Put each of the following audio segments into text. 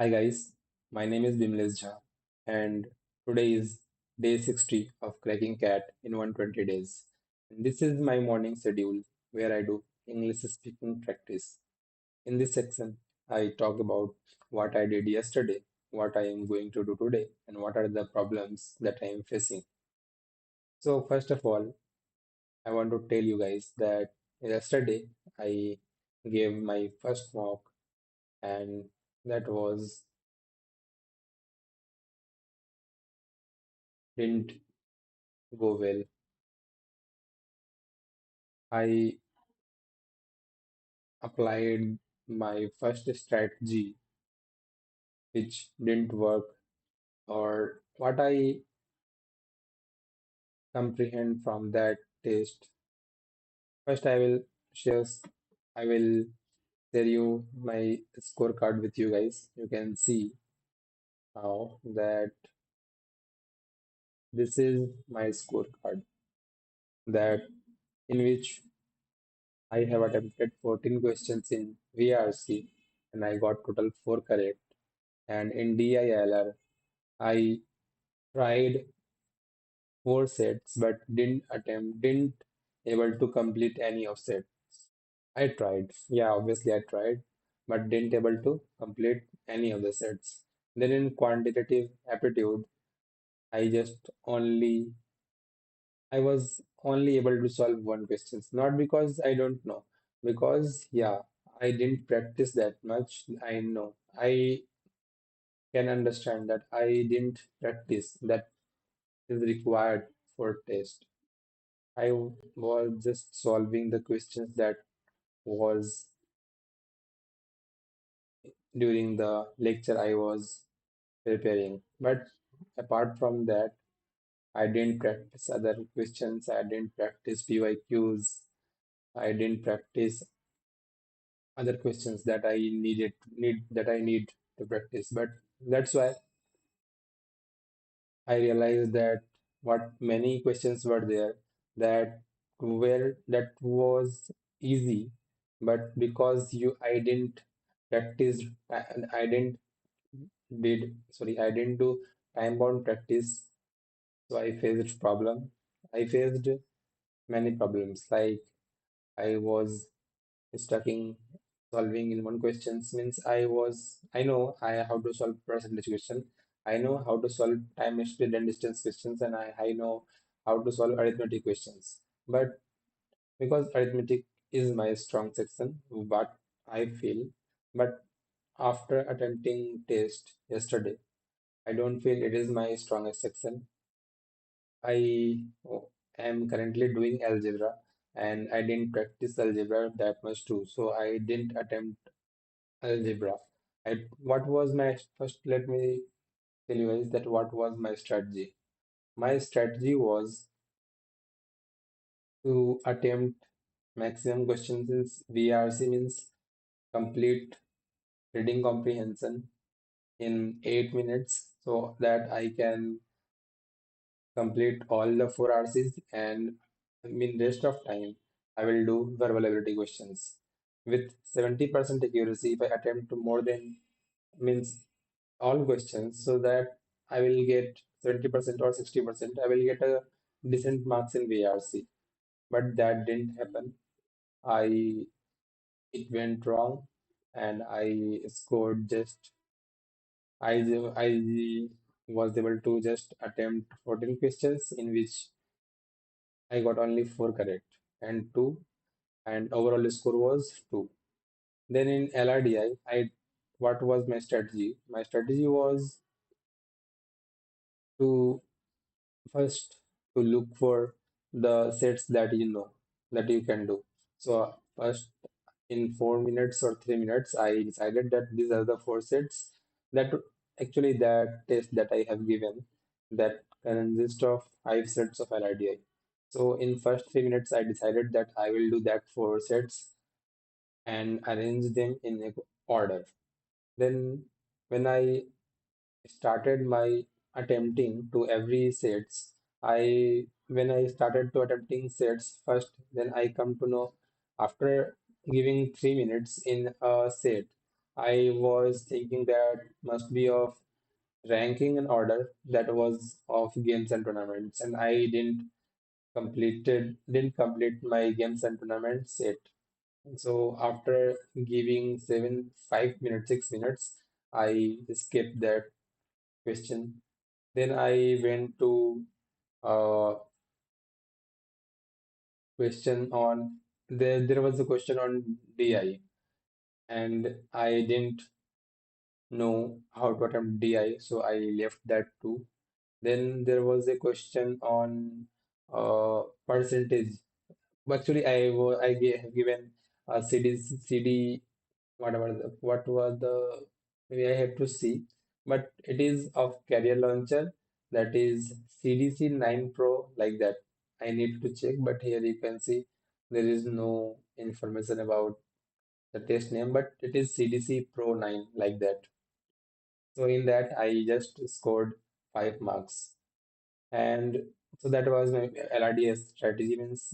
Hi guys, my name is Bimles Jha, and today is day 60 of cracking cat in 120 days. And this is my morning schedule where I do English speaking practice. In this section, I talk about what I did yesterday, what I am going to do today, and what are the problems that I am facing. So, first of all, I want to tell you guys that yesterday I gave my first mock, and that was didn't go well. I applied my first strategy, which didn't work, or what I comprehend from that test. First, I will share you my scorecard with you guys. You can see how that this is my scorecard that in which I have attempted 14 questions in VARC and I got total 4 correct. And in DILR, I tried 4 sets but didn't able to complete any of sets. I tried. Yeah, obviously I tried, but didn't able to complete any of the sets. Then in quantitative aptitude, I just only I was only able to solve one questions. Not because I don't know, because yeah, I didn't practice that much. I know. I can understand that I didn't practice that is required for test. I was just solving the questions that was during the lecture I was preparing. But apart from that, I didn't practice other questions. I didn't practice PYQs. I didn't practice other questions that I need to practice. But that's why I realized that what many questions were there that was easy, but because you I didn't practice I didn't I didn't do time bound practice, so I faced problem. I faced many problems like I was stuck in solving in one questions means I know I how to solve percentage question. I know how to solve time speed and distance questions, and I know how to solve arithmetic questions. But because arithmetic is my strong section, but I feel, but after attempting test yesterday, I don't feel it is my strongest section. I am currently doing algebra and I didn't practice algebra that much too, so I didn't attempt algebra. What was my first? Let me tell you guys that what was my strategy. My strategy was to attempt maximum questions in VRC means complete reading comprehension in 8 minutes so that I can complete all the 4 RCs and in rest of time I will do verbal ability questions. With 70% accuracy, if I attempt more than means all questions so that I will get 70% or 60%, I will get a decent marks in VRC. But that didn't happen. I It went wrong and I scored just I was able to just attempt 14 questions in which I got only 4 correct and two, and overall score was 2. Then in LRDI, what was my strategy? My strategy was to first to look for the sets that you know that you can do. So first in 4 minutes or 3 minutes, I decided that these are the 4 sets that actually that test that I have given that consist of 5 sets of LRDI. So in first 3 minutes, I decided that I will do that 4 sets and arrange them in a order. Then when I started my attempting to every sets, I when I started to attempting sets first, then I come to know after giving 3 minutes in a set. I was thinking that must be of ranking and order that was of games and tournaments, and I didn't complete my games and tournaments yet. So after giving 5 minutes, 6 minutes, I skipped that question. Then I went to uh, question on there was a question on DI, and I didn't know how to attempt DI, so I left that too. Then there was a question on percentage. Actually, have given CD whatever what was the maybe I have to see, but it is of carrier launcher, that is CDC 9 Pro, like that. I need to check, but here you can see there is no information about the test name, but it is CDC Pro 9, like that. So in that I just scored 5 marks. And so that was my LRDS strategy. Means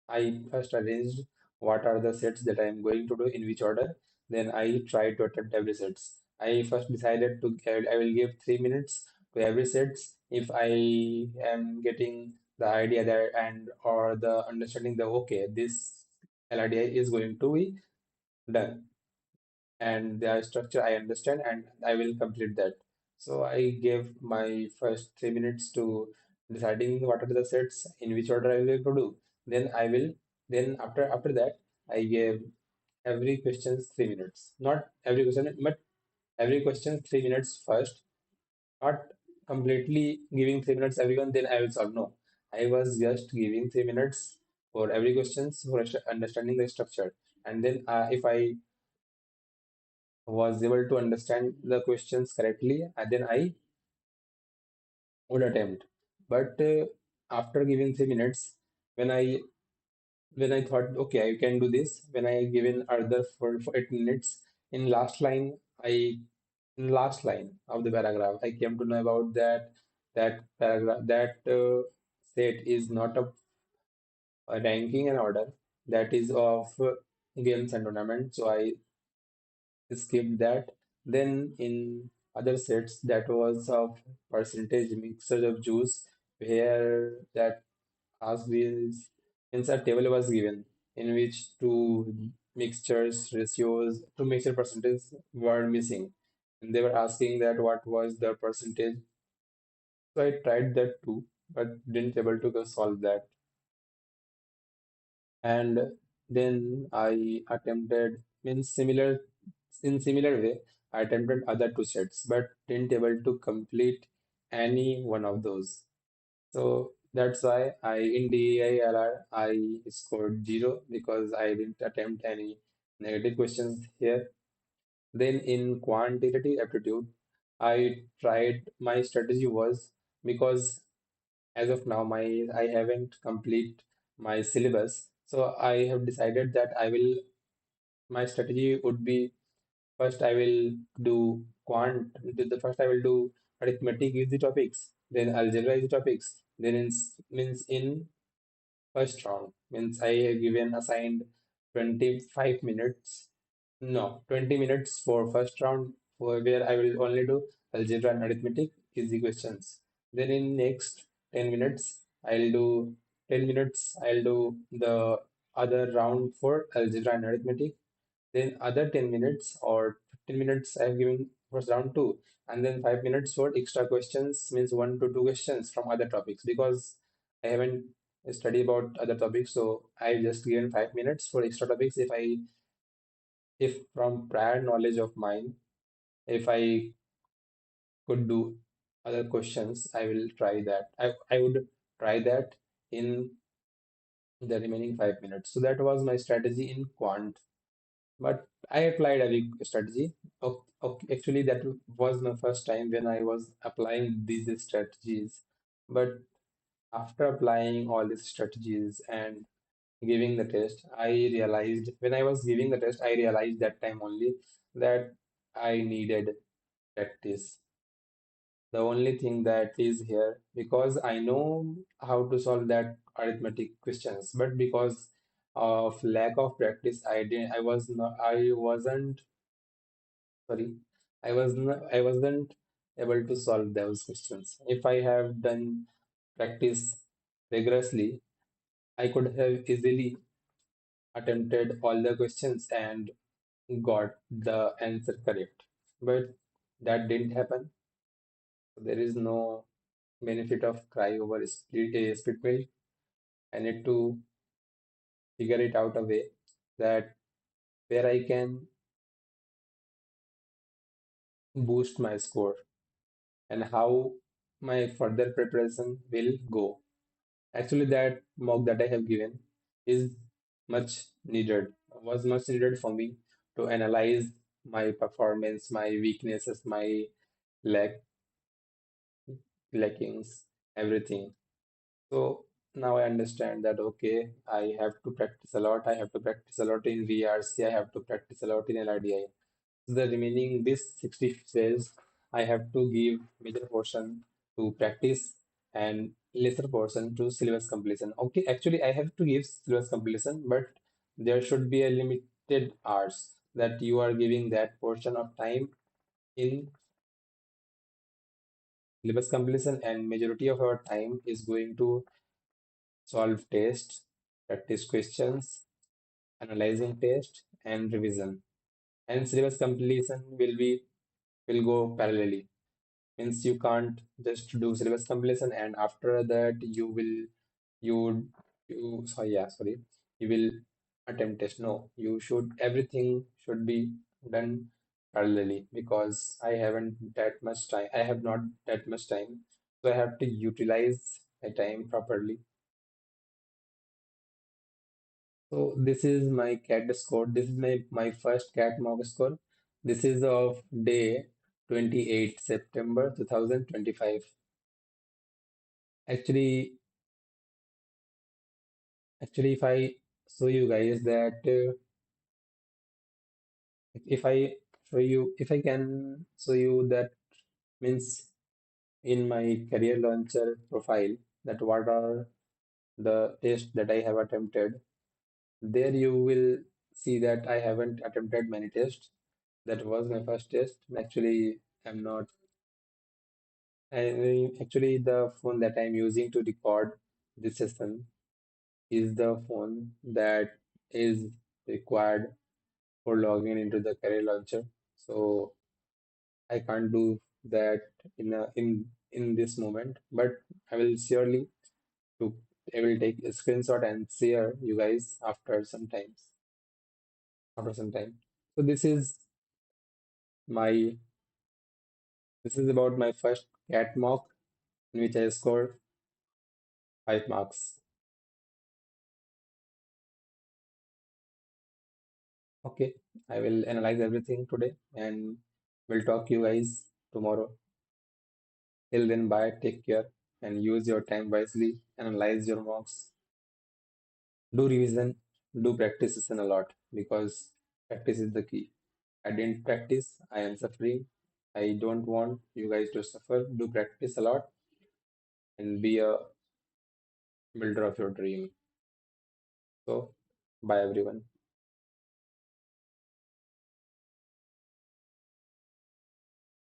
I first arranged what are the sets that I am going to do in which order. Then I tried to attempt every sets. I first decided to I will give 3 minutes to every sets. If I am getting the idea that and or the understanding that okay, this LRDI is going to be done, and the structure I understand and I will complete that. So I gave my first 3 minutes to deciding what are the sets in which order I will to do. Then I will then after that I gave every question 3 minutes. Not every question, but every question 3 minutes first. Not completely giving 3 minutes everyone, then I will solve. No. I was just giving 3 minutes for every questions for understanding the structure. And then if I was able to understand the questions correctly, and then I would attempt. But after giving 3 minutes, when I when I thought, okay, I can do this, when I given other for 8 minutes, in last line, in last line of the paragraph, I came to know about that paragraph that set is not a ranking and order, that is of games and tournament. So I skipped that. Then in other sets, that was of percentage mixture of juice, where that asked is insert table was given in which two mixtures ratios, two mixture percentages were missing. And they were asking that what was the percentage. So I tried that too, but didn't able to solve that. And then I attempted in similar way, I attempted other two sets, but didn't able to complete any one of those. So that's why I in DILR I scored 0 because I didn't attempt any negative questions here. Then in quantitative aptitude, I tried my strategy was because as of now my I haven't complete my syllabus, so I have decided that my strategy would be first I will do the first I will do arithmetic easy topics, then algebra easy topics, then means in first round means I have given assigned 25 minutes, no, 20 minutes for first round for where I will only do algebra and arithmetic easy questions. Then in next 10 minutes, I'll do 10 minutes, I'll do the other round for algebra and arithmetic. Then other 10 minutes or 15 minutes I'm giving for round two. And then 5 minutes for extra questions means 1 to 2 questions from other topics because I haven't studied about other topics. So I just given 5 minutes for extra topics if from prior knowledge of mine, if I could do other questions, I will try that. I would try that in the remaining 5 minutes. So that was my strategy in quant. But I applied every strategy. Actually, that was my first time when I was applying these strategies. But after applying all these strategies and giving the test, I realized when I was giving the test, I realized that time only that I needed practice. The only thing that is here because I know how to solve that arithmetic questions, but because of lack of practice, I wasn't sorry, I wasn't able to solve those questions. If I have done practice rigorously, I could have easily attempted all the questions and got the answer correct. But that didn't happen. So there is no benefit of cry over split milk. I need to figure it out a way that where I can boost my score and how my further preparation will go. Actually, that mock that I have given is much needed, was much needed for me to analyze my performance, my weaknesses, my lack lackings, everything. So now I understand that okay, I have to practice a lot. I have to practice a lot in VRC. I have to practice a lot in LRDI. The remaining this 60 says I have to give major portion to practice and lesser portion to syllabus completion. Okay, actually I have to give syllabus completion, but there should be a limited hours that you are giving that portion of time in syllabus completion, and majority of our time is going to solve tests, practice questions, analyzing test, and revision. And syllabus completion will go parallelly. Means you can't just do syllabus completion and after that you would you sorry you will attempt test. No, you should everything should be done parallelly because I have not that much time, so I have to utilize my time properly. So this is my cat score. This is my first cat mock score. This is of day 28 September 2025. Actually, Actually, if I show you guys that if I if I can show you that means in my career launcher profile that what are the tests that I have attempted, there you will see that I haven't attempted many tests. That was my first test. Actually, I'm not. Actually, the phone that I'm using to record this session is the phone that is required for logging into the career launcher. So I can't do that in this moment, but I will surely to I will take a screenshot and share you guys after some time. So my this is about my first cat mock in which I scored 5 marks. Okay, I will analyze everything today and we'll talk you guys tomorrow. Till then, bye, take care, and use your time wisely. Analyze your mocks, do revision, do practice listen a lot because practice is the key. I didn't practice, I am suffering. I don't want you guys to suffer. Do practice a lot and be a builder of your dream. So, bye everyone.